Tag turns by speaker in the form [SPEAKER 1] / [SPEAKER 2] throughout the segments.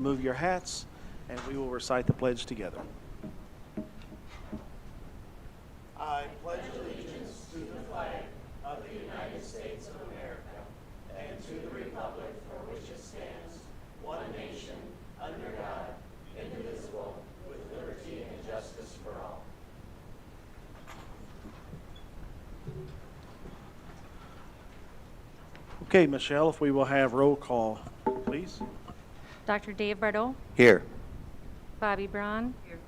[SPEAKER 1] Remove your hats, and we will recite the pledge together. I pledge allegiance to the flag of the United States of America and to the republic for which it stands, one nation, under God, indivisible, with liberty and justice for all. Okay, Michelle, if we will have roll call, please.
[SPEAKER 2] Dr. Dave Bardot.
[SPEAKER 3] Here.
[SPEAKER 2] Bobby Braun. Here.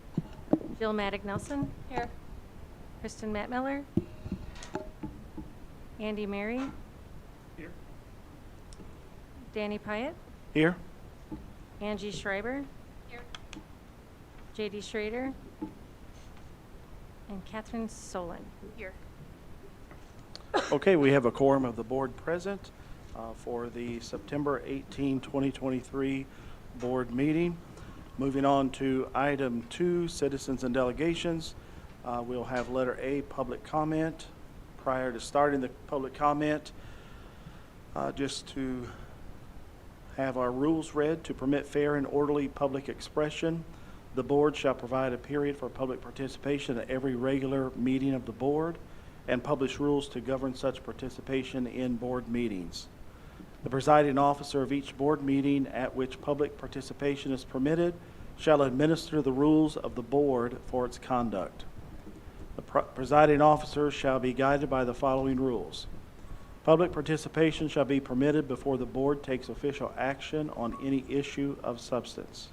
[SPEAKER 2] Jill Maddock Nelson. Here. Kristen Matt Miller. Andy Mary.
[SPEAKER 1] Here.
[SPEAKER 2] Danny Pyatt.
[SPEAKER 1] Here.
[SPEAKER 2] Angie Schreiber. Here. JD Schrader. And Catherine Solon. Here.
[SPEAKER 1] Okay, we have a quorum of the board present for the September 18, 2023 board meeting. Moving on to item 2, citizens and delegations. We'll have letter A, public comment. Prior to starting the public comment, just to have our rules read to permit fair and orderly public expression. The board shall provide a period for public participation at every regular meeting of the board and publish rules to govern such participation in board meetings. The presiding officer of each board meeting at which public participation is permitted shall administer the rules of the board for its conduct. The presiding officer shall be guided by the following rules. Public participation shall be permitted before the board takes official action on any issue of substance.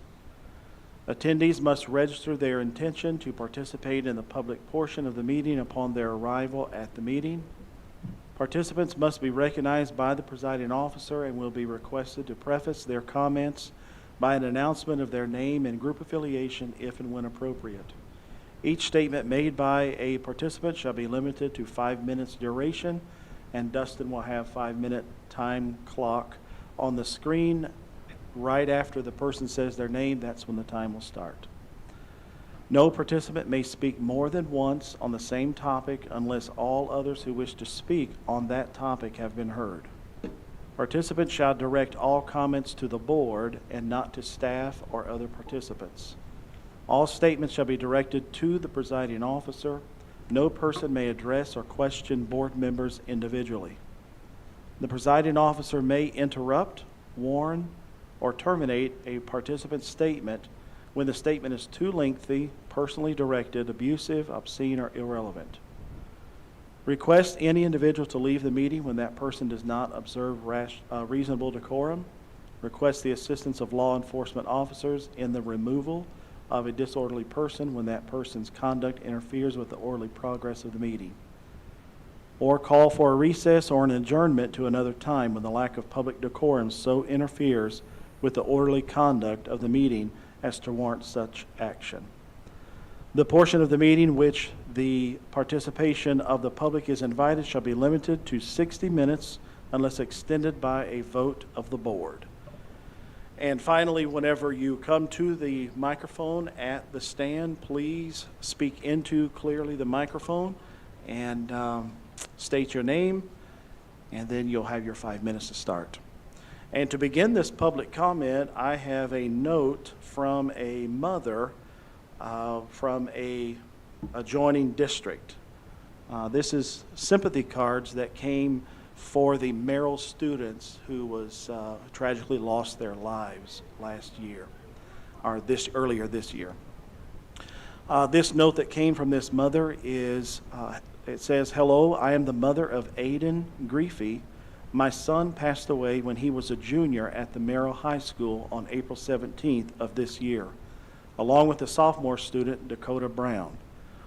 [SPEAKER 1] Attendees must register their intention to participate in the public portion of the meeting upon their arrival at the meeting. Participants must be recognized by the presiding officer and will be requested to preface their comments by an announcement of their name and group affiliation if and when appropriate. Each statement made by a participant shall be limited to 5 minutes duration, and Dustin will have 5-minute time clock on the screen. Right after the person says their name, that's when the time will start. No participant may speak more than once on the same topic unless all others who wish to speak on that topic have been heard. Participants shall direct all comments to the board and not to staff or other participants. All statements shall be directed to the presiding officer. No person may address or question board members individually. The presiding officer may interrupt, warn, or terminate a participant's statement when the statement is too lengthy, personally directed, abusive, obscene, or irrelevant. Request any individual to leave the meeting when that person does not observe reasonable decorum. Request the assistance of law enforcement officers in the removal of a disorderly person when that person's conduct interferes with the orderly progress of the meeting. Or call for a recess or an adjournment to another time when the lack of public decorum so interferes with the orderly conduct of the meeting as to warrant such action. The portion of the meeting which the participation of the public is invited shall be limited to 60 minutes unless extended by a vote of the board. And finally, whenever you come to the microphone at the stand, please speak into clearly the microphone and state your name, and then you'll have your 5 minutes to start. And to begin this public comment, I have a note from a mother from a adjoining district. This is sympathy cards that came for the Merrill students who tragically lost their lives last year, or earlier this year. This note that came from this mother is, it says, "Hello, I am the mother of Aiden Griefey. My son passed away when he was a junior at the Merrill High School on April 17th of this year, along with the sophomore student, Dakota Brown.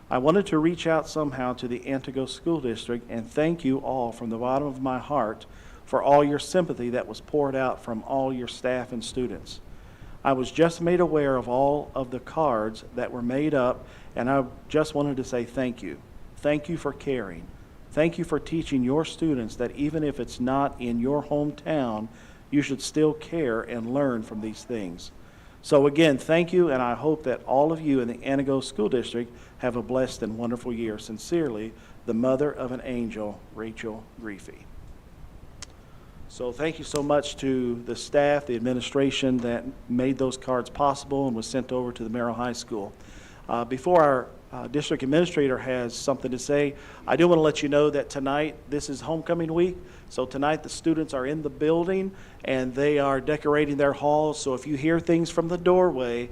[SPEAKER 1] I wanted to reach out somehow to the Antigo School District and thank you all from the bottom of my heart for all your sympathy that was poured out from all your staff and students. I was just made aware of all of the cards that were made up, and I just wanted to say thank you. Thank you for caring. Thank you for teaching your students that even if it's not in your hometown, you should still care and learn from these things. So again, thank you, and I hope that all of you in the Antigo School District have a blessed and wonderful year. Sincerely, the mother of an angel, Rachel Griefey." So thank you so much to the staff, the administration that made those cards possible and was sent over to the Merrill High School. Before our district administrator has something to say, I do want to let you know that tonight, this is homecoming week. So tonight the students are in the building and they are decorating their halls. So if you hear things from the doorway,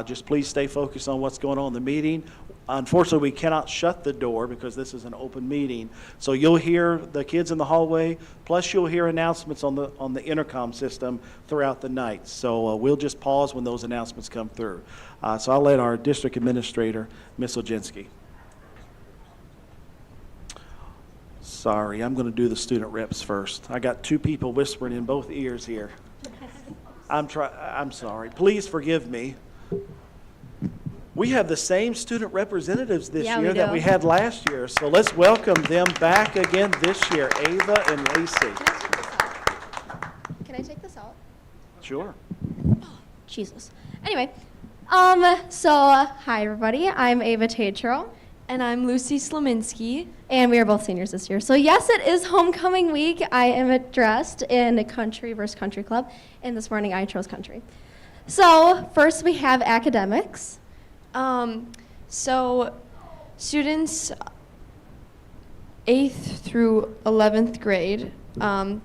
[SPEAKER 1] just please stay focused on what's going on in the meeting. Unfortunately, we cannot shut the door because this is an open meeting. So you'll hear the kids in the hallway, plus you'll hear announcements on the intercom system throughout the night. So we'll just pause when those announcements come through. So I'll let our district administrator, Ms. Oginski. Sorry, I'm going to do the student reps first. I got two people whispering in both ears here. I'm sorry. Please forgive me. We have the same student representatives this year that we had last year, so let's welcome them back again this year, Ava and Lacey.
[SPEAKER 3] Can I take this out?
[SPEAKER 1] Sure.
[SPEAKER 3] Oh, Jesus. Anyway, so hi everybody. I'm Ava Tatro.
[SPEAKER 4] And I'm Lucy Slominski.
[SPEAKER 3] And we are both seniors this year. So yes, it is homecoming week. I am dressed in country versus country club, and this morning I chose country. So first we have academics.
[SPEAKER 4] So students 8th through 11th grade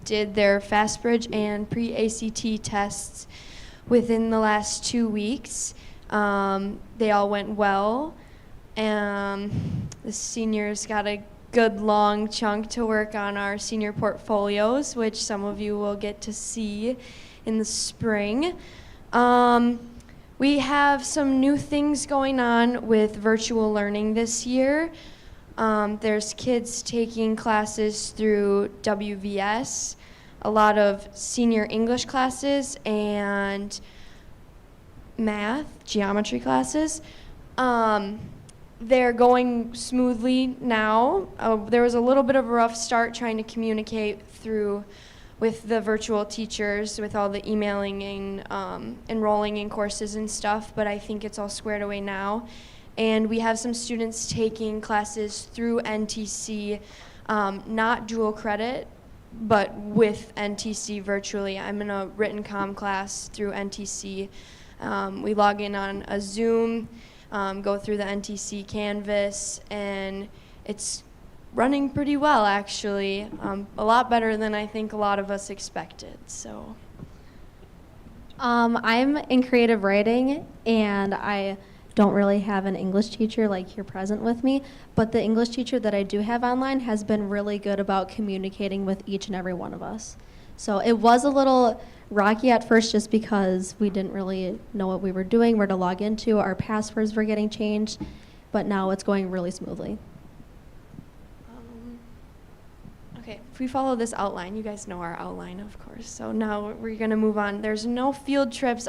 [SPEAKER 4] did their FastBridge and pre-ACT tests within the last 2 weeks. They all went well. The seniors got a good long chunk to work on our senior portfolios, which some of you will get to see in the spring. We have some new things going on with virtual learning this year. There's kids taking classes through WVS, a lot of senior English classes, and math, geometry classes. They're going smoothly now. There was a little bit of a rough start trying to communicate through with the virtual teachers, with all the emailing and enrolling in courses and stuff, but I think it's all squared away now. And we have some students taking classes through NTC, not dual credit, but with NTC virtually. I'm in a written comm class through NTC. We log in on a Zoom, go through the NTC Canvas, and it's running pretty well, actually. A lot better than I think a lot of us expected. So,
[SPEAKER 3] I'm in creative writing, and I don't really have an English teacher like here present with me, but the English teacher that I do have online has been really good about communicating with each and every one of us. So it was a little rocky at first just because we didn't really know what we were doing, where to log into, our passwords were getting changed, but now it's going really smoothly.
[SPEAKER 4] okay, if we follow this outline, you guys know our outline, of course. So now we're going to move on. There's no field trips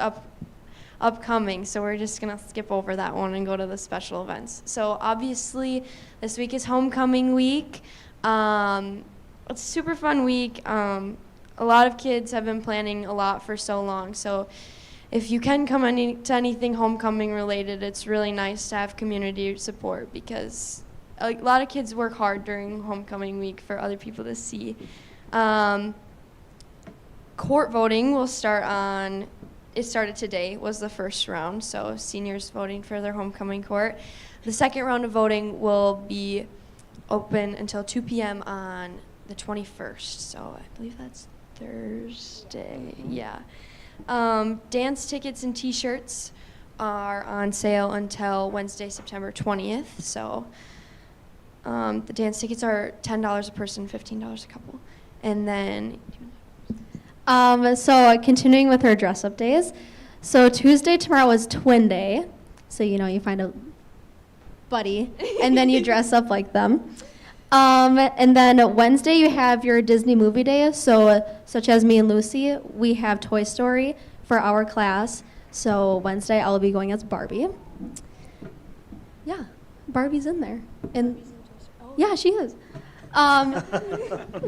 [SPEAKER 4] upcoming, so we're just going to skip over that one and go to the special events. So obviously, this week is homecoming week. It's a super fun week. A lot of kids have been planning a lot for so long. So if you can come to anything homecoming related, it's really nice to have community support because a lot of kids work hard during homecoming week for other people to see. Court voting will start on, it started today, was the first round, so seniors voting for their homecoming court. The second round of voting will be open until 2 p.m. on the 21st, so I believe that's Thursday, yeah. Dance tickets and t-shirts are on sale until Wednesday, September 20th, so the dance tickets are $10 a person, $15 a couple. And then
[SPEAKER 3] So continuing with our dress up days. So Tuesday tomorrow is twin day. So you find a buddy and then you dress up like them. And then Wednesday you have your Disney movie day. So such as me and Lucy, we have Toy Story for our class. So Wednesday I'll be going as Barbie. Yeah, Barbie's in there. And yeah, she is.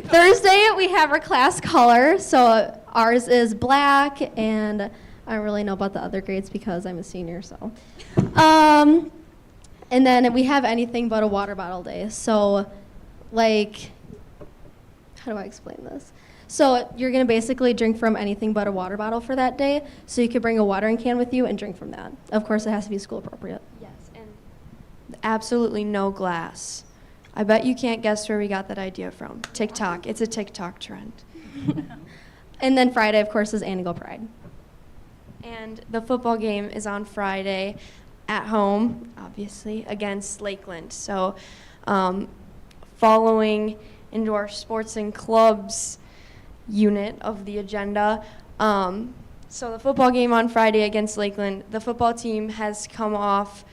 [SPEAKER 3] Thursday we have our class color. So ours is black, and I don't really know about the other grades because I'm a senior. So, and then we have anything but a water bottle day. So, like, how do I explain this? So you're going to basically drink from anything but a water bottle for that day. So you could bring a watering can with you and drink from that. Of course, it has to be school appropriate.
[SPEAKER 4] Yes, and absolutely no glass. I bet you can't guess where we got that idea from. TikTok. It's a TikTok trend.
[SPEAKER 3] And then Friday, of course, is Antigo Pride.
[SPEAKER 4] And the football game is on Friday at home, obviously, against Lakeland. So following into our sports and clubs unit of the agenda. So the football game on Friday against Lakeland, the football team has come off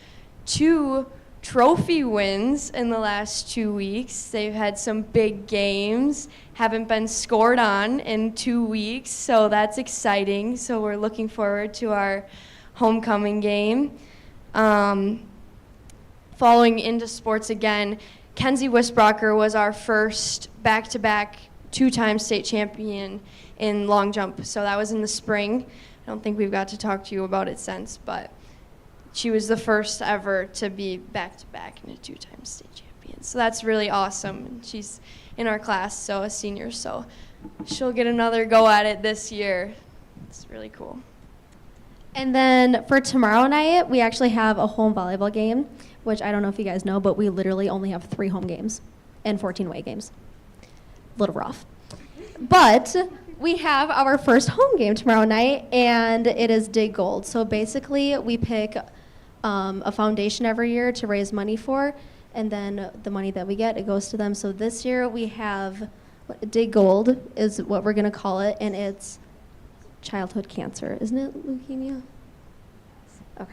[SPEAKER 4] 2 trophy wins in the last 2 weeks. They've had some big games, haven't been scored on in 2 weeks, so that's exciting. So we're looking forward to our homecoming game. Following into sports again, Kenzie Wisbrocker was our first back-to-back 2-time state champion in long jump. So that was in the spring. I don't think we've got to talk to you about it since, but she was the first ever to be back-to-back and a 2-time state champion. So that's really awesome. And she's in our class, so a senior, so she'll get another go at it this year. It's really cool.
[SPEAKER 3] And then for tomorrow night, we actually have a home volleyball game, which I don't know if you guys know, but we literally only have 3 home games and 14 away games. A little rough. But we have our first home game tomorrow night, and it is Dig Gold. So basically, we pick a foundation every year to raise money for, and then the money that we get, it goes to them. So this year we have Dig Gold is what we're going to call it, and it's childhood cancer. Isn't it leukemia? Okay.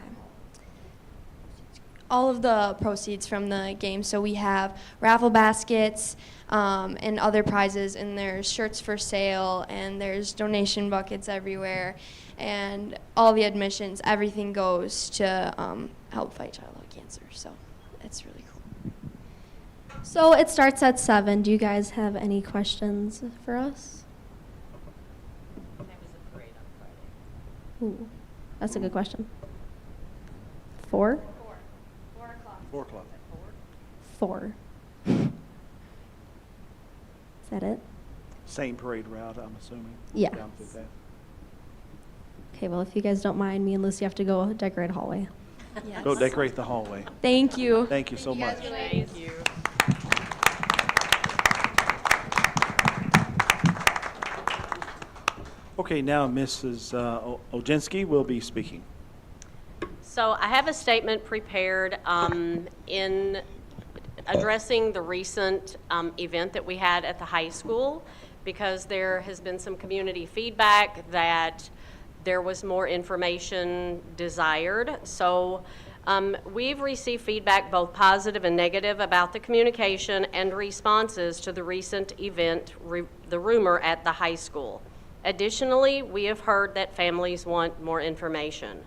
[SPEAKER 4] All of the proceeds from the game, so we have raffle baskets and other prizes, and there's shirts for sale, and there's donation buckets everywhere, and all the admissions, everything goes to help fight childhood cancer, so it's really cool.
[SPEAKER 3] So it starts at 7. Do you guys have any questions for us?
[SPEAKER 5] There was a parade on Friday.
[SPEAKER 3] Ooh, that's a good question. 4?
[SPEAKER 4] 4 o'clock.
[SPEAKER 1] 4 o'clock.
[SPEAKER 3] 4. Is that it?
[SPEAKER 1] Same parade route, I'm assuming?
[SPEAKER 3] Yeah.
[SPEAKER 1] Down through that.
[SPEAKER 3] Okay, well, if you guys don't mind, me and Lucy have to go decorate a hallway.
[SPEAKER 4] Yes.
[SPEAKER 1] Go decorate the hallway.
[SPEAKER 4] Thank you.
[SPEAKER 1] Thank you so much.
[SPEAKER 5] Thank you.
[SPEAKER 1] Okay, now Mrs. Oginski will be speaking.
[SPEAKER 5] So I have a statement prepared in addressing the recent event that we had at the high school, because there has been some community feedback that there was more information desired. So we've received feedback, both positive and negative, about the communication and responses to the recent event, the rumor at the high school. Additionally, we have heard that families want more information.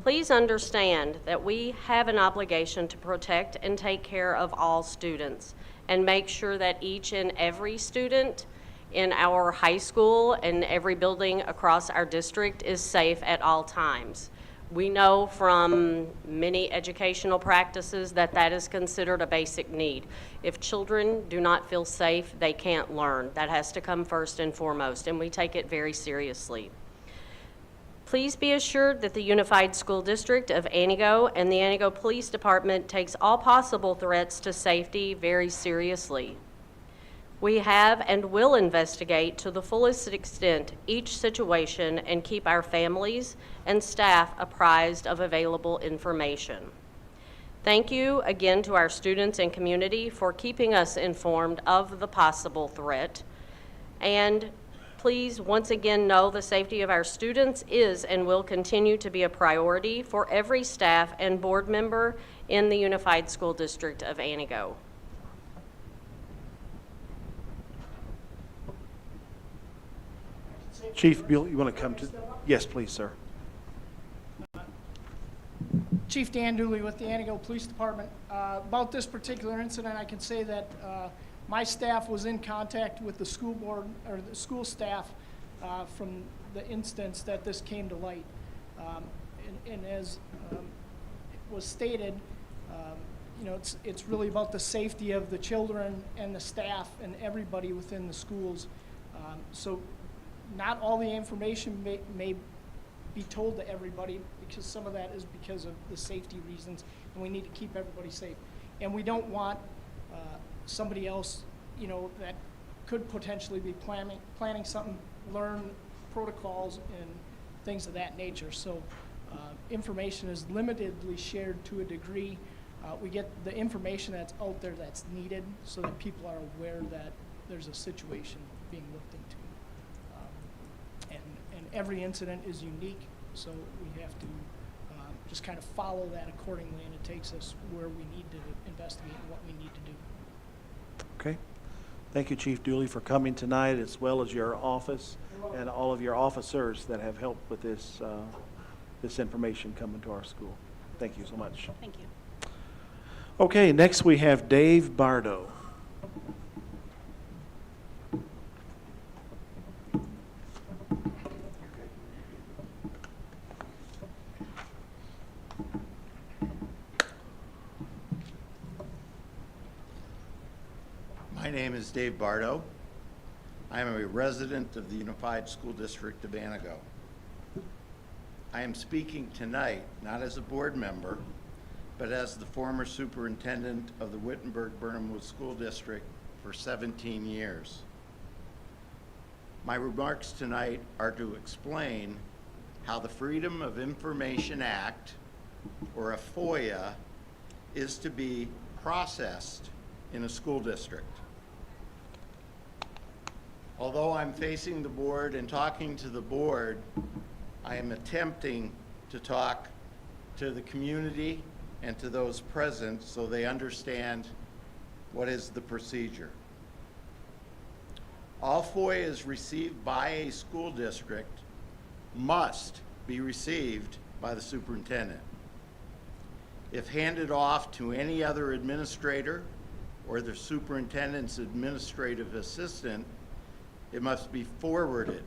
[SPEAKER 5] Please understand that we have an obligation to protect and take care of all students and make sure that each and every student in our high school and every building across our district is safe at all times. We know from many educational practices that that is considered a basic need. If children do not feel safe, they can't learn. That has to come first and foremost, and we take it very seriously. Please be assured that the Unified School District of Antigo and the Antigo Police Department takes all possible threats to safety very seriously. We have and will investigate to the fullest extent each situation and keep our families and staff apprised of available information. Thank you again to our students and community for keeping us informed of the possible threat. And please once again know the safety of our students is and will continue to be a priority for every staff and board member in the Unified School District of Antigo.
[SPEAKER 1] Chief Bill, you want to come to? Yes, please, sir.
[SPEAKER 6] Chief Dan Dooley with the Antigo Police Department. About this particular incident, I can say that my staff was in contact with the school board or the school staff from the instance that this came to light. And as it was stated, you know, it's really about the safety of the children and the staff and everybody within the schools. So not all the information may be told to everybody, because some of that is because of the safety reasons, and we need to keep everybody safe. And we don't want somebody else, you know, that could potentially be planning something, learn protocols and things of that nature. So information is limitedly shared to a degree. We get the information that's out there that's needed so that people are aware that there's a situation being looked into. And every incident is unique, so we have to just kind of follow that accordingly, and it takes us where we need to investigate and what we need to do.
[SPEAKER 1] Okay. Thank you, Chief Dooley, for coming tonight, as well as your office and all of your officers that have helped with this, this information coming to our school. Thank you so much.
[SPEAKER 5] Thank you.
[SPEAKER 1] Okay, next we have Dave Bardo.
[SPEAKER 7] My name is Dave Bardo. I am a resident of the Unified School District of Antigo. I am speaking tonight not as a board member, but as the former superintendent of the Wittenberg-Burnhamwood School District for 17 years. My remarks tonight are to explain how the Freedom of Information Act, or a FOIA, is to be processed in a school district. Although I'm facing the board and talking to the board, I am attempting to talk to the community and to those present so they understand what is the procedure. All FOIAs received by a school district must be received by the superintendent. If handed off to any other administrator or the superintendent's administrative assistant, it must be forwarded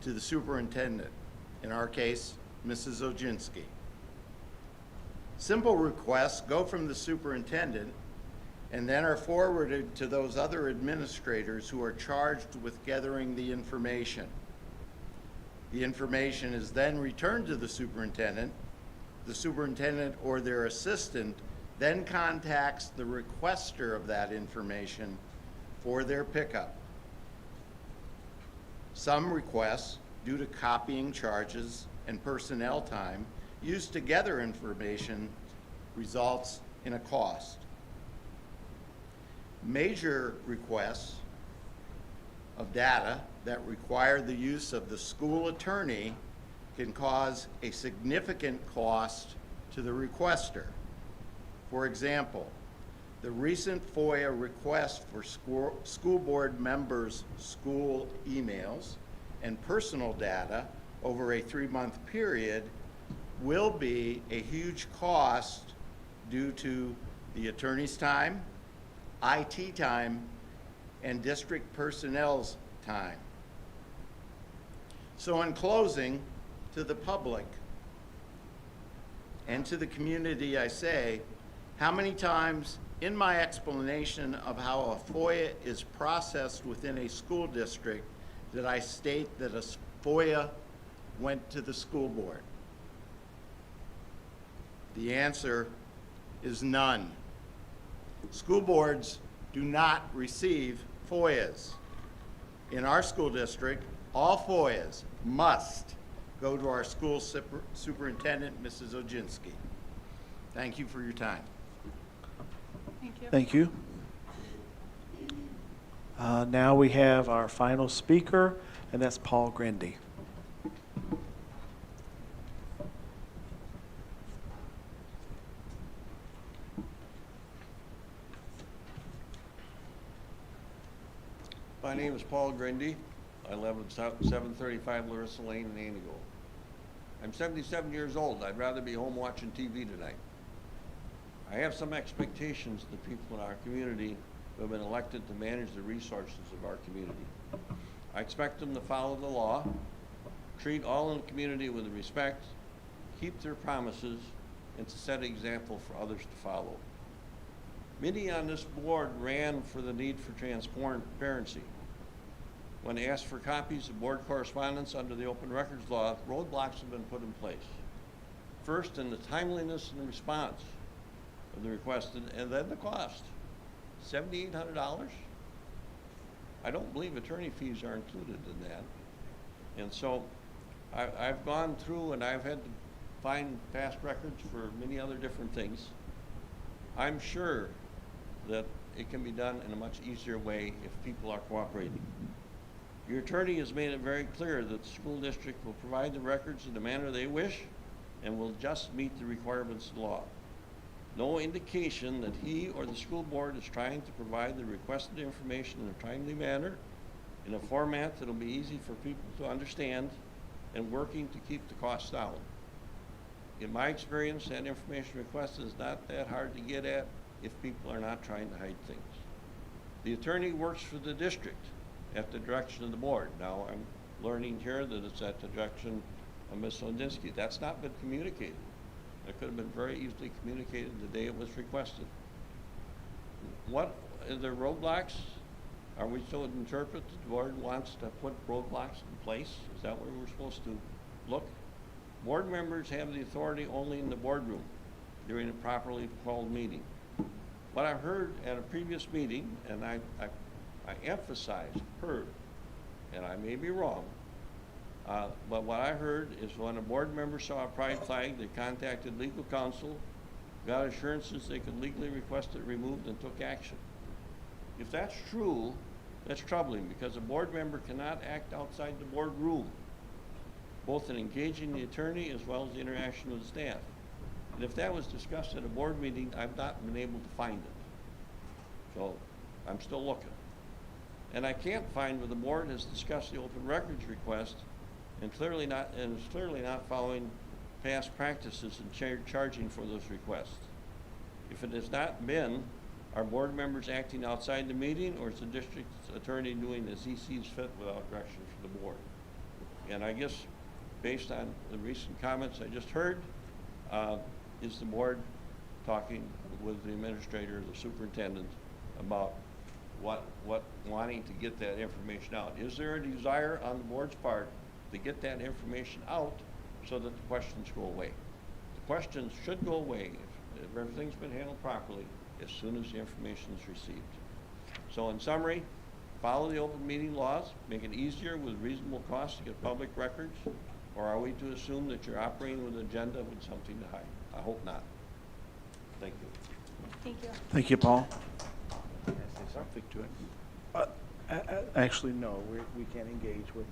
[SPEAKER 7] to the superintendent, in our case, Mrs. Oginski. Simple requests go from the superintendent and then are forwarded to those other administrators who are charged with gathering the information. The information is then returned to the superintendent. The superintendent or their assistant then contacts the requester of that information for their pickup. Some requests, due to copying charges and personnel time used to gather information, results in a cost. Major requests of data that require the use of the school attorney can cause a significant cost to the requester. For example, the recent FOIA request for school board members' school emails and personal data over a 3-month period will be a huge cost due to the attorney's time, IT time, and district personnel's time. So in closing, to the public and to the community, I say, how many times in my explanation of how a FOIA is processed within a school district did I state that a FOIA went to the school board? The answer is none. School boards do not receive FOIAs. In our school district, all FOIAs must go to our school superintendent, Mrs. Oginski. Thank you for your time.
[SPEAKER 1] Thank you. Now we have our final speaker, and that's Paul Grandy.
[SPEAKER 8] My name is Paul Grindy. I live at 735 Larissa Lane in Antigo. I'm 77 years old. I'd rather be home watching TV tonight. I have some expectations of the people in our community who have been elected to manage the resources of our community. I expect them to follow the law, treat all in the community with respect, keep their promises, and to set an example for others to follow. Many on this board ran for the need for transparency. When asked for copies of board correspondence under the open records law, roadblocks have been put in place. First, in the timeliness and the response of the requested, and then the cost. $7,800? I don't believe attorney fees are included in that. And so I've gone through and I've had to find past records for many other different things. I'm sure that it can be done in a much easier way if people are cooperating. Your attorney has made it very clear that the school district will provide the records in the manner they wish and will just meet the requirements of the law. No indication that he or the school board is trying to provide the requested information in a timely manner, in a format that will be easy for people to understand, and working to keep the costs down. In my experience, that information requested is not that hard to get at if people are not trying to hide things. The attorney works for the district at the direction of the board. Now, I'm learning here that it's at the direction of Ms. Ondinsky. That's not been communicated. It could have been very easily communicated the day it was requested. What are the roadblocks? Are we to interpret that the board wants to put roadblocks in place? Is that where we're supposed to look? Board members have the authority only in the boardroom during a properly called meeting. What I heard at a previous meeting, and I emphasized heard, and I may be wrong, but what I heard is when a board member saw a pride flag, they contacted legal counsel, got assurances they could legally request it removed, and took action. If that's true, that's troubling because a board member cannot act outside the boardroom, both in engaging the attorney as well as the interaction with the staff. And if that was discussed at a board meeting, I've not been able to find it. So I'm still looking. And I can't find where the board has discussed the open records request and is clearly not following past practices in charging for those requests. If it has not been, are board members acting outside the meeting, or is the district's attorney doing as he sees fit without direction from the board? And I guess based on the recent comments I just heard, is the board talking with the administrator, the superintendent, about wanting to get that information out? Is there a desire on the board's part to get that information out so that the questions go away? The questions should go away if everything's been handled properly as soon as the information is received. So in summary, follow the open meeting laws, make it easier with reasonable costs to get public records, or are we to assume that you're operating with an agenda with something to hide? I hope not. Thank you.
[SPEAKER 4] Thank you.
[SPEAKER 1] Thank you, Paul. Can I say something to it? Actually, no, we can't engage with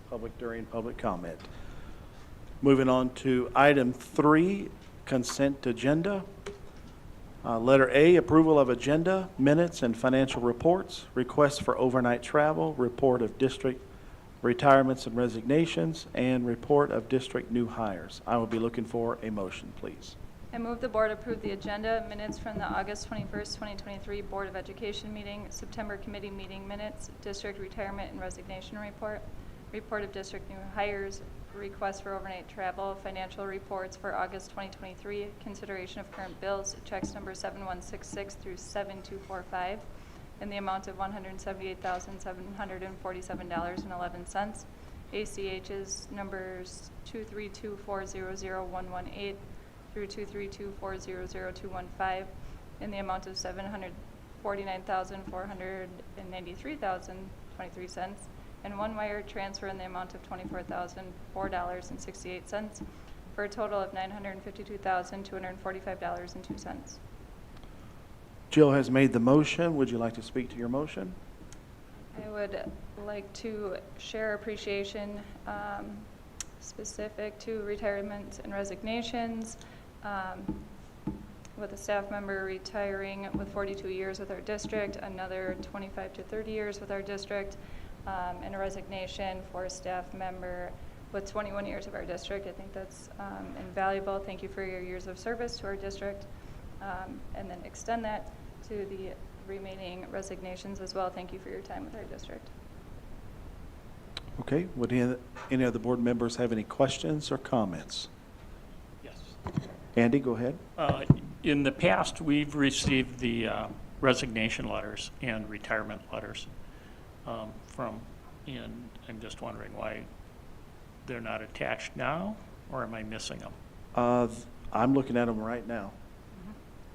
[SPEAKER 1] public during public comment. Moving on to item 3, consent agenda. Letter A, approval of agenda, minutes, and financial reports, requests for overnight travel, report of district retirements and resignations, and report of district new hires. I will be looking for a motion, please.
[SPEAKER 9] I move the board approve the agenda, minutes from the August 21st, 2023 Board of Education meeting, September committee meeting minutes, district retirement and resignation report, report of district new hires, request for overnight travel, financial reports for August 2023, consideration of current bills, checks number 7166 through 7245, in the amount of $178,747.11. ACH's numbers 232400118 through 232400215, in the amount of $749,493.23, and one wire transfer in the amount of $24,004.68, for a total of $952,245.02.
[SPEAKER 1] Jill has made the motion. Would you like to speak to your motion?
[SPEAKER 9] I would like to share appreciation specific to retirements and resignations, with a staff member retiring with 42 years with our district, another 25 to 30 years with our district, and a resignation for a staff member with 21 years of our district. I think that's invaluable. Thank you for your years of service to our district, and then extend that to the remaining resignations as well. Thank you for your time with our district.
[SPEAKER 1] Okay, would any of the board members have any questions or comments?
[SPEAKER 10] Yes.
[SPEAKER 1] Andy, go ahead.
[SPEAKER 10] In the past, we've received the resignation letters and retirement letters. and I'm just wondering why they're not attached now, or am I missing them?
[SPEAKER 1] I'm looking at them right now.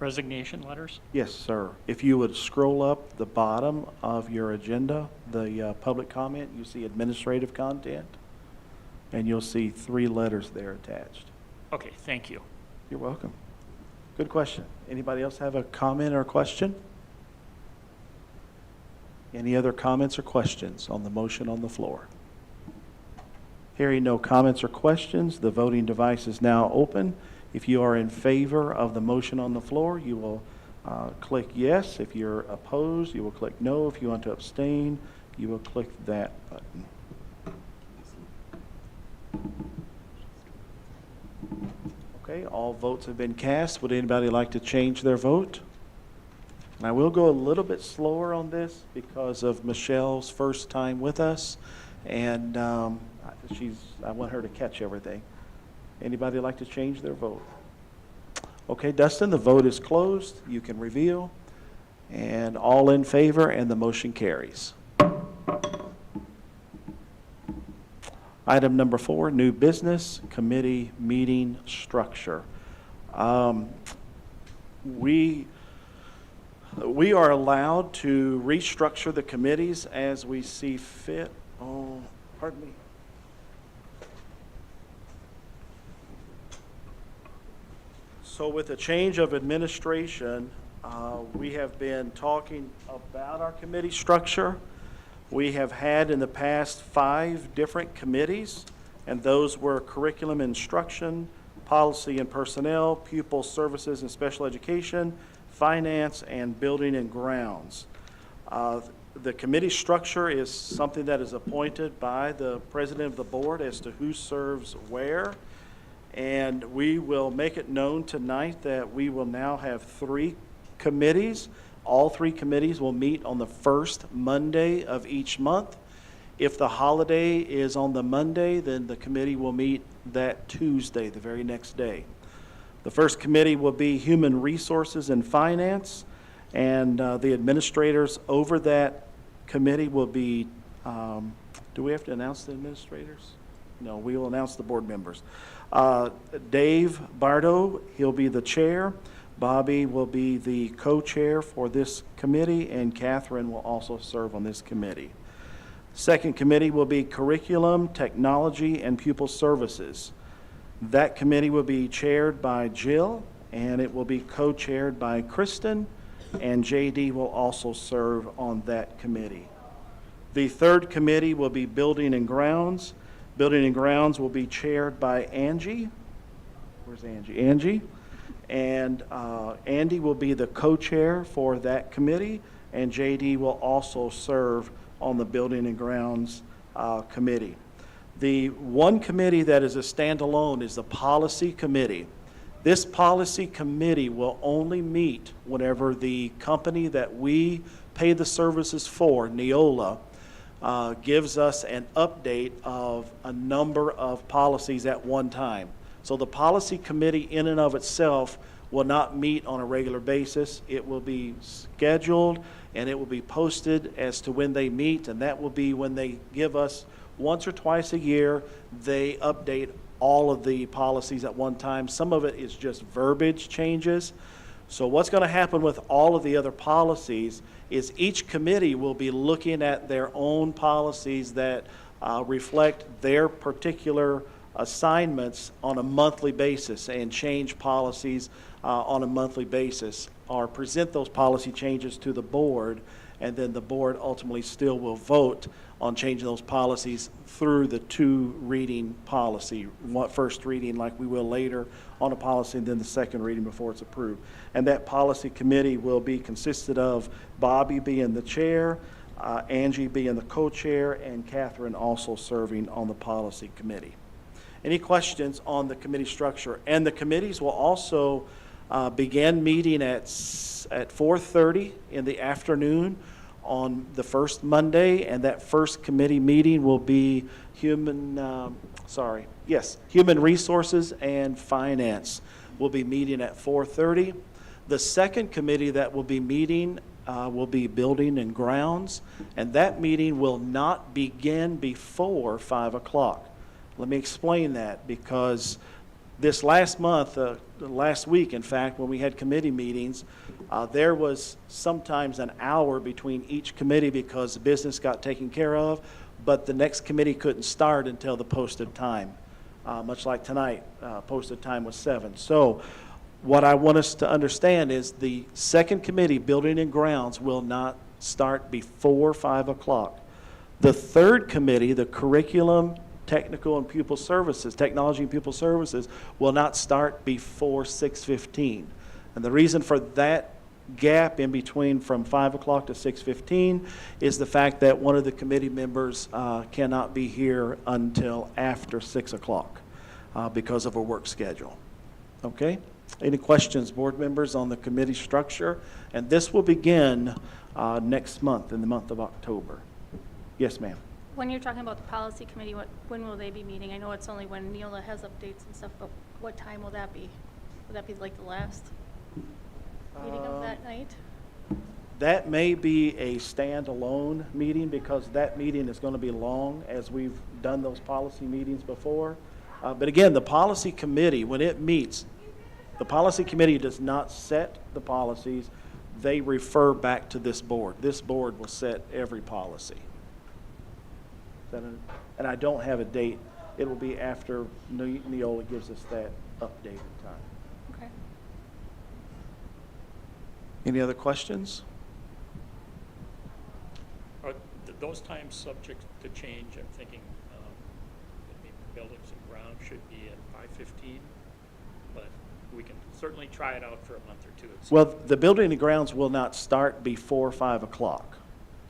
[SPEAKER 10] Resignation letters?
[SPEAKER 1] Yes, sir. If you would scroll up the bottom of your agenda, the public comment, you see administrative content, and you'll see 3 letters there attached.
[SPEAKER 10] Okay, thank you.
[SPEAKER 1] You're welcome. Good question. Anybody else have a comment or question? Any other comments or questions on the motion on the floor? Hearing no comments or questions, the voting device is now open. If you are in favor of the motion on the floor, you will click yes. If you're opposed, you will click no. If you want to abstain, you will click that button. Okay, all votes have been cast. Would anybody like to change their vote? And I will go a little bit slower on this because of Michelle's first time with us, and I want her to catch everything. Anybody like to change their vote? Okay, Dustin, the vote is closed. You can reveal. And all in favor, and the motion carries. Item number 4, new business, committee meeting structure. We are allowed to restructure the committees as we see fit. Oh, pardon me. So with the change of administration, we have been talking about our committee structure. We have had in the past 5 different committees, and those were curriculum instruction, policy and personnel, pupil services and special education, finance, and building and grounds. The committee structure is something that is appointed by the president of the board as to who serves where. And we will make it known tonight that we will now have 3 committees. All 3 committees will meet on the first Monday of each month. If the holiday is on the Monday, then the committee will meet that Tuesday, the very next day. The first committee will be Human Resources and Finance, and the administrators over that committee will be, do we have to announce the administrators? No, we will announce the board members. Dave Bardo, he'll be the chair. Bobby will be the co-chair for this committee, and Catherine will also serve on this committee. Second committee will be Curriculum, Technology, and Pupil Services. That committee will be chaired by Jill, and it will be co-chaired by Kristen, and JD will also serve on that committee. The third committee will be Building and Grounds. Building and Grounds will be chaired by Angie. Where's Angie? Angie. And Andy will be the co-chair for that committee, and JD will also serve on the Building and Grounds committee. The one committee that is a standalone is the Policy Committee. This Policy Committee will only meet whenever the company that we pay the services for, Neola, gives us an update of a number of policies at one time. So the Policy Committee in and of itself will not meet on a regular basis. It will be scheduled and it will be posted as to when they meet, and that will be when they give us once or twice a year. They update all of the policies at one time. Some of it is just verbiage changes. So what's going to happen with all of the other policies is each committee will be looking at their own policies that reflect their particular assignments on a monthly basis and change policies on a monthly basis, or present those policy changes to the board, and then the board ultimately still will vote on changing those policies through the 2-reading policy. First reading like we will later on a policy, and then the second reading before it's approved. And that policy committee will be consisted of Bobby being the chair, Angie being the co-chair, and Catherine also serving on the policy committee. Any questions on the committee structure? And the committees will also begin meeting at 4:30 in the afternoon on the first Monday, and that first committee meeting will be Human Resources and Finance will be meeting at 4:30. The second committee that will be meeting will be Building and Grounds, and that meeting will not begin before 5 o'clock. Let me explain that, because this last month, last week, in fact, when we had committee meetings, there was sometimes an hour between each committee because business got taken care of, but the next committee couldn't start until the posted time. Much like tonight, posted time was 7. So what I want us to understand is the second committee, Building and Grounds, will not start before 5 o'clock. The third committee, the Curriculum, Technical and Pupil Services, Technology and Pupil Services, will not start before 6:15. And the reason for that gap in between from 5 o'clock to 6:15 is the fact that one of the committee members cannot be here until after 6 o'clock because of a work schedule. Okay? Any questions, board members, on the committee structure? And this will begin next month, in the month of October. Yes, ma'am.
[SPEAKER 11] When you're talking about the policy committee, when will they be meeting? I know it's only when Neola has updates and stuff, but what time will that be? Will that be like the last meeting of that night?
[SPEAKER 1] That may be a standalone meeting, because that meeting is going to be long, as we've done those policy meetings before. But again, the policy committee, when it meets, the policy committee does not set the policies. They refer back to this board. This board will set every policy. And I don't have a date. It will be after Neola gives us that updated time.
[SPEAKER 11] Okay.
[SPEAKER 1] Any other questions?
[SPEAKER 10] Are those times subject to change? I'm thinking maybe Buildings and Grounds should be at 5:15, but we can certainly try it out for a month or two.
[SPEAKER 1] Well, the Building and Grounds will not start before 5 o'clock,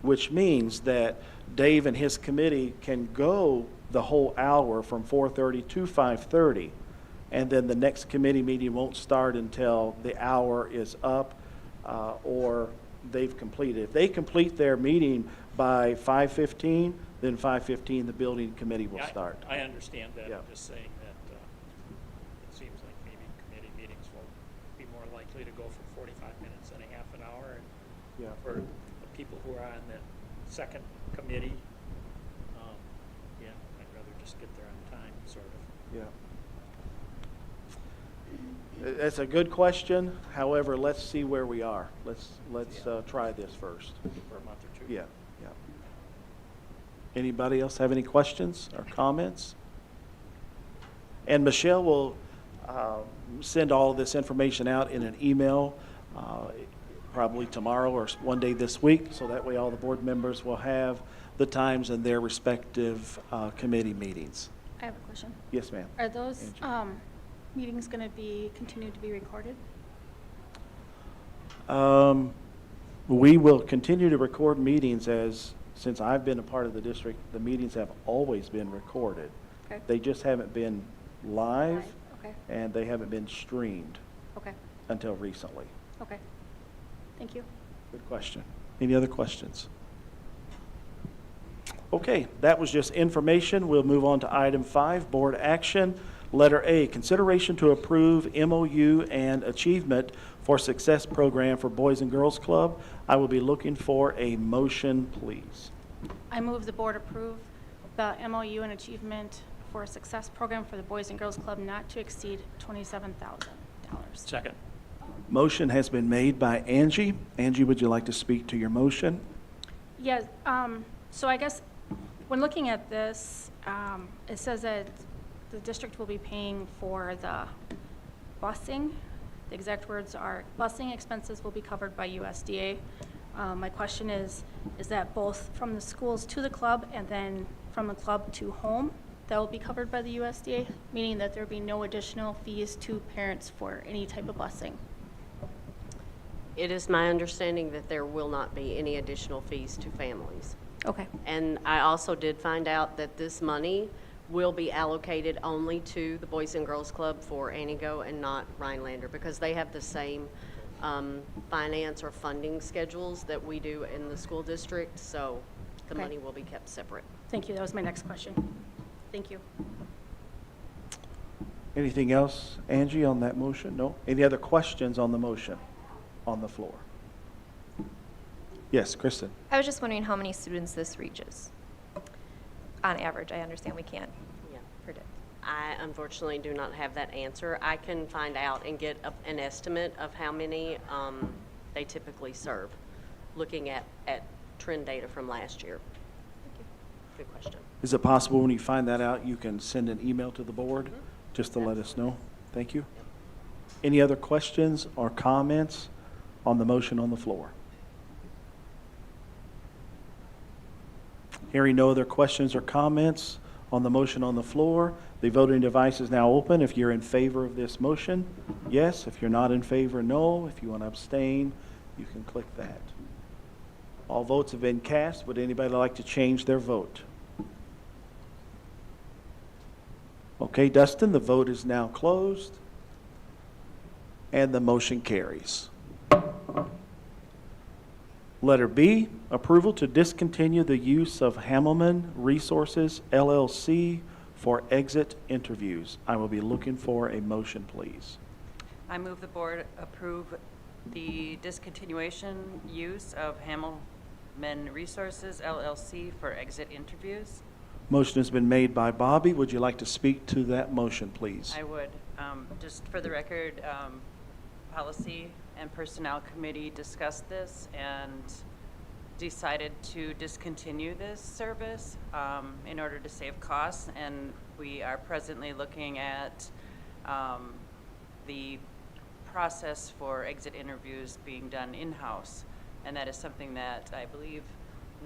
[SPEAKER 1] which means that Dave and his committee can go the whole hour from 4:30 to 5:30, and then the next committee meeting won't start until the hour is up or they've completed. If they complete their meeting by 5:15, then 5:15 the building committee will
[SPEAKER 10] Yeah,
[SPEAKER 1] start.
[SPEAKER 10] I understand that.
[SPEAKER 1] Yeah.
[SPEAKER 10] I'm just saying that it seems like maybe committee meetings will be more likely to go for 45 minutes than a half an hour. And
[SPEAKER 1] Yeah.
[SPEAKER 10] for the people who are on the second committee, yeah, I'd rather just get there on time, sort of.
[SPEAKER 1] Yeah. That's a good question. However, let's see where we are. Let's try this first.
[SPEAKER 10] For a month or two.
[SPEAKER 1] Yeah, yeah. Anybody else have any questions or comments? And Michelle will send all of this information out in an email probably tomorrow or one day this week, so that way all the board members will have the times in their respective committee meetings.
[SPEAKER 11] I have a question.
[SPEAKER 1] Yes, ma'am.
[SPEAKER 11] Are those
[SPEAKER 1] Angie.
[SPEAKER 11] meetings going to be continued to be recorded?
[SPEAKER 1] We will continue to record meetings since I've been a part of the district, the meetings have always been recorded.
[SPEAKER 11] Okay.
[SPEAKER 1] They just haven't been live,
[SPEAKER 11] Okay.
[SPEAKER 1] and they haven't been streamed
[SPEAKER 11] Okay.
[SPEAKER 1] until recently.
[SPEAKER 11] Okay. Thank you.
[SPEAKER 1] Good question. Any other questions? Okay, that was just information. We'll move on to item 5, board action. Letter A, consideration to approve MOU and Achievement for Success Program for Boys and Girls Club. I will be looking for a motion, please.
[SPEAKER 11] I move the board approve the MOU and Achievement for Success Program for the Boys and Girls Club not to exceed $27,000.
[SPEAKER 10] Second.
[SPEAKER 1] Motion has been made by Angie. Angie, would you like to speak to your motion?
[SPEAKER 11] Yes, so I guess when looking at this, it says that the district will be paying for the busing. The exact words are, busing expenses will be covered by USDA. My question is that both from the schools to the club and then from the club to home, that will be covered by the USDA, meaning that there will be no additional fees to parents for any type of busing?
[SPEAKER 5] It is my understanding that there will not be any additional fees to families.
[SPEAKER 11] Okay.
[SPEAKER 5] And I also did find out that this money will be allocated only to the Boys and Girls Club for Anigo and not Rhinelander, because they have the same finance or funding schedules that we do in the school district, so the
[SPEAKER 11] Okay.
[SPEAKER 5] money will be kept separate.
[SPEAKER 11] Thank you. That was my next question. Thank you.
[SPEAKER 1] Anything else, Angie, on that motion? No? Any other questions on the motion on the floor? Yes, Kristen.
[SPEAKER 12] I was just wondering how many students this reaches on average. I understand we can't
[SPEAKER 5] Yeah.
[SPEAKER 12] predict.
[SPEAKER 5] I unfortunately do not have that answer. I can find out and get an estimate of how many they typically serve, looking at trend data from last year. Good question.
[SPEAKER 1] Is it possible when you find that out, you can send an email to the board just to let us know? Thank you. Any other questions or comments on the motion on the floor? Hearing no other questions or comments on the motion on the floor, the voting device is now open. If you're in favor of this motion, yes. If you're not in favor, no. If you want to abstain, you can click that. All votes have been cast. Would anybody like to change their vote? Okay, Dustin, the vote is now closed, and the motion carries. Letter B, approval to discontinue the use of Hammelman Resources LLC for exit interviews. I will be looking for a motion, please.
[SPEAKER 13] I move the board approve the discontinuation use of Hammelman Resources LLC for exit interviews.
[SPEAKER 1] Motion has been made by Bobby. Would you like to speak to that motion, please?
[SPEAKER 13] I would. Just for the record, Policy and Personnel Committee discussed this and decided to discontinue this service in order to save costs, and we are presently looking at the process for exit interviews being done in-house, and that is something that I believe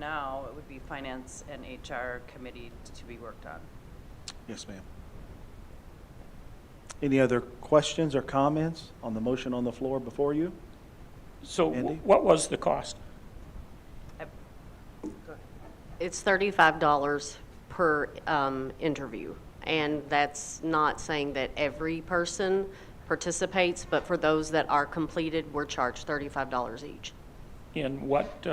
[SPEAKER 13] now it would be Finance and HR Committee to be worked on.
[SPEAKER 1] Yes, ma'am. Any other questions or comments on the motion on the floor before you?
[SPEAKER 10] So
[SPEAKER 1] Andy?
[SPEAKER 10] what was the cost?
[SPEAKER 5] It's $35 per interview, and that's not saying that every person participates, but for those that are completed, we're charged $35 each.
[SPEAKER 10] And what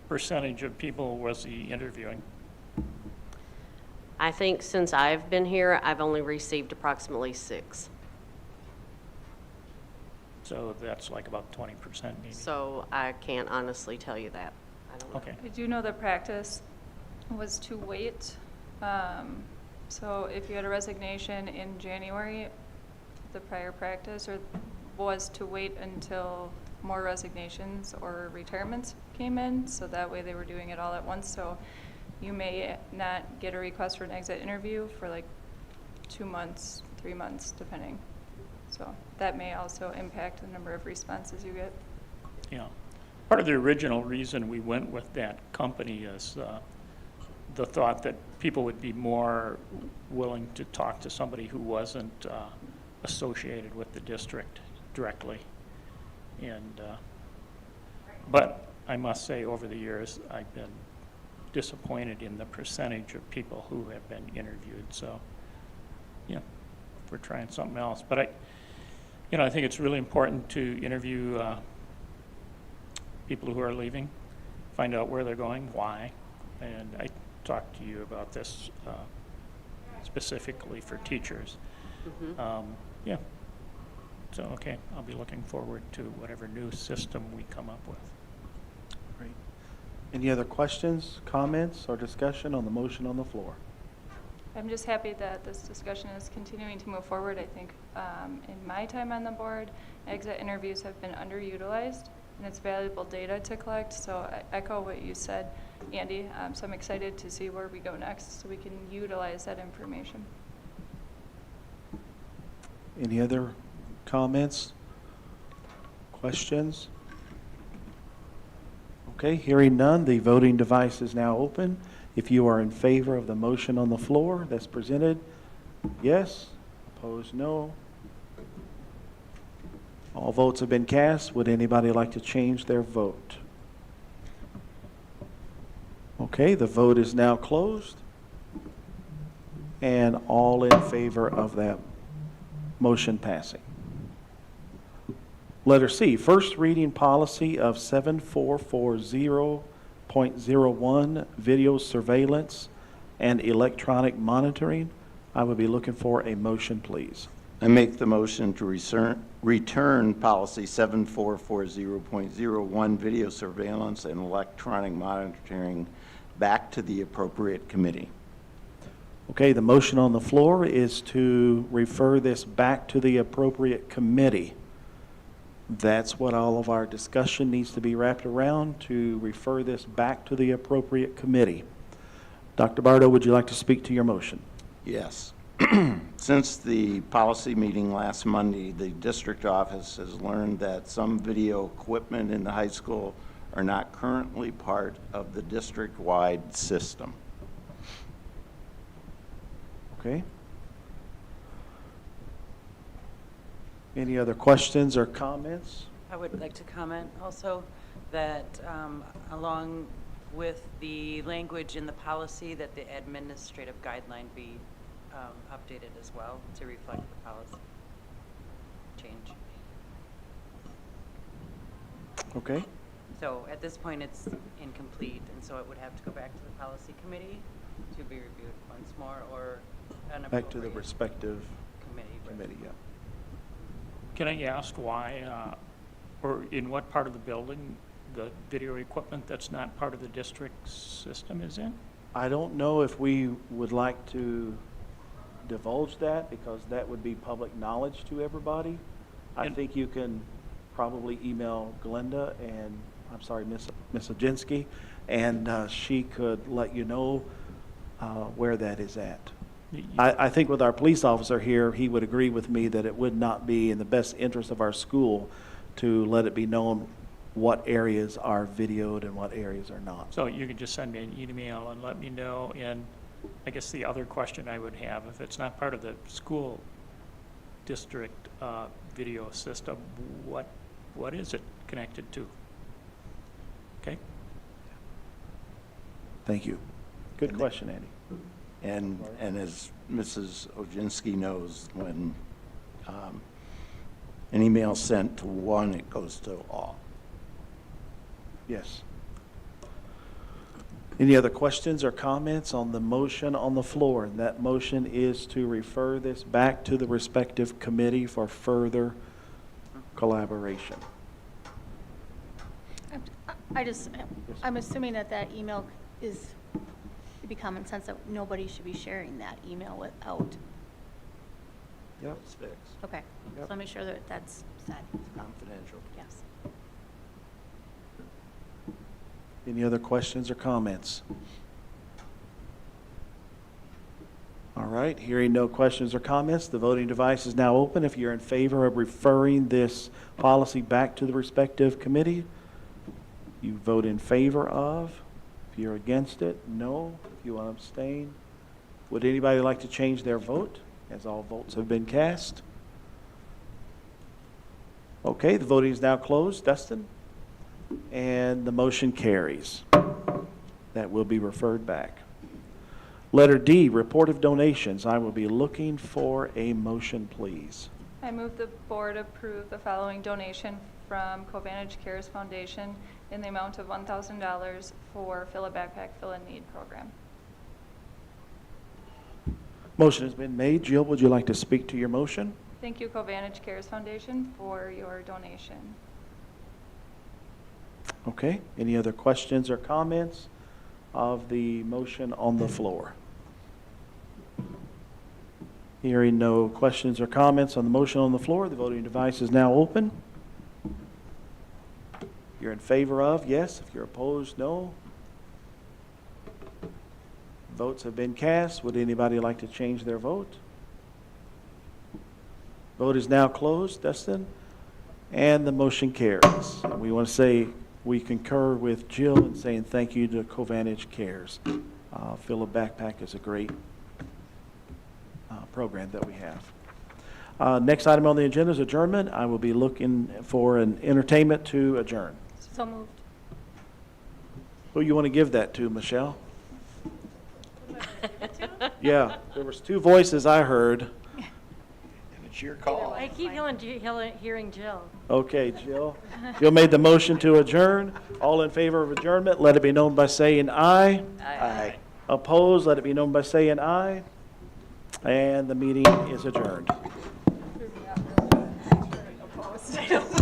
[SPEAKER 10] percentage of people was he interviewing?
[SPEAKER 5] I think since I've been here, I've only received approximately 6.
[SPEAKER 10] So that's like about 20% maybe.
[SPEAKER 5] So I can't honestly tell you that. I don't know.
[SPEAKER 10] Okay.
[SPEAKER 9] I do know the practice was to wait. So if you had a resignation in January, the prior practice was to wait until more resignations or retirements came in, so that way they were doing it all at once. So you may not get a request for an exit interview for like 2 months, 3 months, depending. So that may also impact the number of responses you get.
[SPEAKER 10] Yeah. Part of the original reason we went with that company is the thought that people would be more willing to talk to somebody who wasn't associated with the district directly. And but I must say, over the years, I've been disappointed in the percentage of people who have been interviewed. So, yeah, we're trying something else. But I think it's really important to interview people who are leaving, find out where they're going, why. And I talked to you about this specifically for teachers.
[SPEAKER 5] Mm-hmm.
[SPEAKER 10] Yeah. So, okay, I'll be looking forward to whatever new system we come up with.
[SPEAKER 1] Great. Any other questions, comments, or discussion on the motion on the floor?
[SPEAKER 9] I'm just happy that this discussion is continuing to move forward. I think in my time on the board, exit interviews have been underutilized, and it's valuable data to collect. So I echo what you said, Andy. So I'm excited to see where we go next so we can utilize that information.
[SPEAKER 1] Any other comments, questions? Okay, hearing none, the voting device is now open. If you are in favor of the motion on the floor that's presented, yes. Opposed, no. All votes have been cast. Would anybody like to change their vote? Okay, the vote is now closed. And all in favor of that motion passing. Letter C, first reading policy of 7440.01, video surveillance and electronic monitoring. I would be looking for a motion, please.
[SPEAKER 7] I make the motion to return policy 7440.01, video surveillance and electronic monitoring, back to the appropriate committee.
[SPEAKER 1] Okay, the motion on the floor is to refer this back to the appropriate committee. That's what all of our discussion needs to be wrapped around, to refer this back to the appropriate committee. Dr. Bardo, would you like to speak to your motion?
[SPEAKER 7] Yes. Since the policy meeting last Monday, the district office has learned that some video equipment in the high school are not currently part of the district-wide system.
[SPEAKER 1] Okay. Any other questions or comments?
[SPEAKER 13] I would like to comment also that along with the language in the policy, that the administrative guideline be updated as well to reflect the policy change.
[SPEAKER 1] Okay.
[SPEAKER 13] So at this point, it's incomplete, and so it would have to go back to the policy committee to be reviewed once more, or an
[SPEAKER 1] Back to the
[SPEAKER 13] appropriate
[SPEAKER 1] respective
[SPEAKER 13] committee.
[SPEAKER 1] yeah.
[SPEAKER 10] Can I ask why, or in what part of the building the video equipment that's not part of the district system is in?
[SPEAKER 1] I don't know if we would like to divulge that, because that would be public knowledge to everybody. I
[SPEAKER 10] And-
[SPEAKER 1] think you can probably email Glenda and, Ms. Oginski, and she could let you know where that is at. I think with our police officer here, he would agree with me that it would not be in the best interest of our school to let it be known what areas are videoed and what areas are not.
[SPEAKER 10] So you can just send me an email and let me know. And I guess the other question I would have, if it's not part of the school district video system, what is it connected to? Okay.
[SPEAKER 1] Thank you. Good question, Andy.
[SPEAKER 7] And as Mrs. Oginski knows, when an email is sent to one, it goes to all.
[SPEAKER 1] Yes. Any other questions or comments on the motion on the floor? And that motion is to refer this back to the respective committee for further collaboration.
[SPEAKER 11] I'm assuming that email is, it'd be common sense that nobody should be sharing that email without.
[SPEAKER 1] Yep.
[SPEAKER 7] It's fixed.
[SPEAKER 11] Okay.
[SPEAKER 1] Yep.
[SPEAKER 11] So I'll make sure that that's said.
[SPEAKER 7] Confidential.
[SPEAKER 11] Yes.
[SPEAKER 1] Any other questions or comments? All right, hearing no questions or comments, the voting device is now open. If you're in favor of referring this policy back to the respective committee, you vote in favor of. If you're against it, no. If you want to abstain, would anybody like to change their vote, as all votes have been cast? Okay, the voting is now closed. Dustin? And the motion carries. That will be referred back. Letter D, report of donations. I will be looking for a motion, please.
[SPEAKER 9] I move the board approve the following donation from Covantage Cares Foundation in the amount of $1,000 for Fill a Backpack, Fill a Need program.
[SPEAKER 1] Motion has been made. Jill, would you like to speak to your motion?
[SPEAKER 9] Thank you, Covantage Cares Foundation, for your donation.
[SPEAKER 1] Okay, any other questions or comments of the motion on the floor? Hearing no questions or comments on the motion on the floor, the voting device is now open. You're in favor of, yes. If you're opposed, no. Votes have been cast. Would anybody like to change their vote? Vote is now closed, Dustin, and the motion carries. We want to say we concur with Jill in saying thank you to Covantage Cares. Fill a Backpack is a great program that we have. Next item on the agenda is adjournment. I will be looking for an entertainment to adjourn.
[SPEAKER 11] So moved.
[SPEAKER 1] Who you want to give that to, Michelle? Yeah, there was two voices I heard.
[SPEAKER 7] And it's your call.
[SPEAKER 2] I keep hearing Jill.
[SPEAKER 1] Okay, Jill. Jill made the motion to adjourn. All in favor of adjournment, let it be known by saying aye.
[SPEAKER 7] Aye.
[SPEAKER 1] Opposed, let it be known by saying aye. And the meeting is adjourned.
[SPEAKER 5] lost. I don't